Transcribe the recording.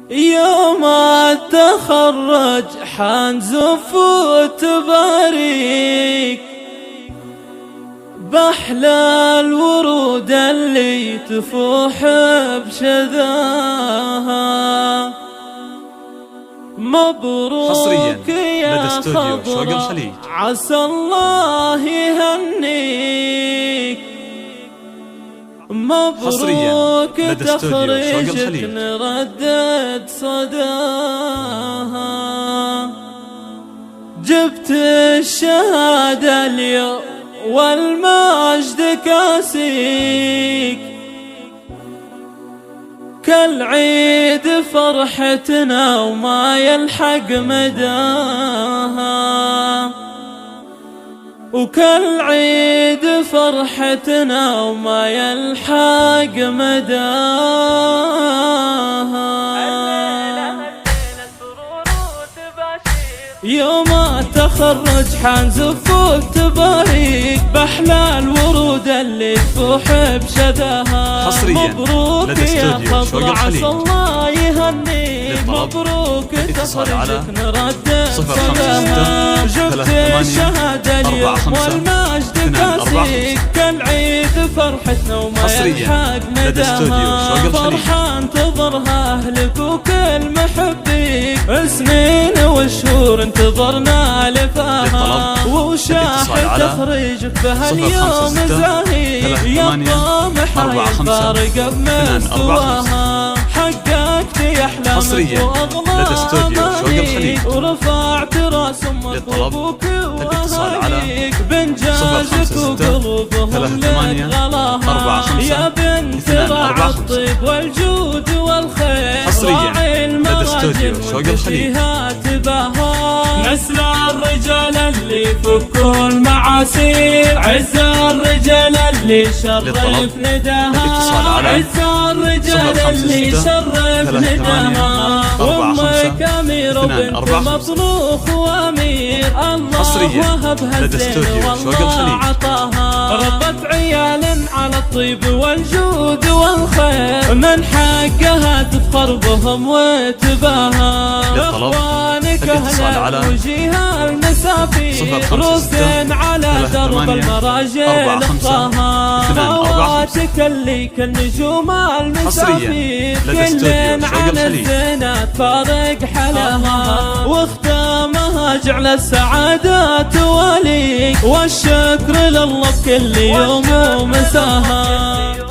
يوم التخرج حنزف وتباريك بأحلى الورود اللي تفوح بشذاها. مبروك يا خضرا عسى الله يهنيك، مبروك تخرجك نردد صداها. جبت الشهادة اليوم والمجد كاسيك، كالعيد فرحتنا وما يلحق مداها، وكالعيد فرحتنا وما يلحق مداها. يوم التخرج حنزف وتباريك بأحلى الورود اللي تفوح بشذاها. مبروك يا خضرا عسى الله يهنيك، مبروك تخرجك نردد صداها. جبت الشهادة اليوم والمجد كاسيك، كالعيد فرحتنا وما يلحق مداها. فرحة انتظرها أهلك وكل محبيك، سنين وشهور انتظرنا لفاها. وشاح تخرجك بهاليوم زاهي، يبقى محايا الفارقة بمستواها. حققت يا أحلامك وأغلى أمانيك، ورفعت راس أمك وأبوك وأهاليك بإنجازك وقلوبهم لك غلاها. يا بنت راعي الطيب والجود والخير، راعي المراجل وفيها تباها. نسل الرجال اللي يفكوا المعاسير، عز الرجال اللي شرف نداها، عز الرجال اللي شرف نداها. أمك أمير وبنت مطروخ وأمير، الله وهبها الزين والله عطاها. ربت عيال على الطيب والجود والخير، من حقها تفخر بهم وتباها. إخوانك أهل وجيها المسافير، ركن على درب المراجل اخطاها. خواتك اللي كالنجوم المسافير، كل عن الزينة تفارق حلاها. واختامها جعل السعادة تواليك، والشكر لله بكل يوم ومساها.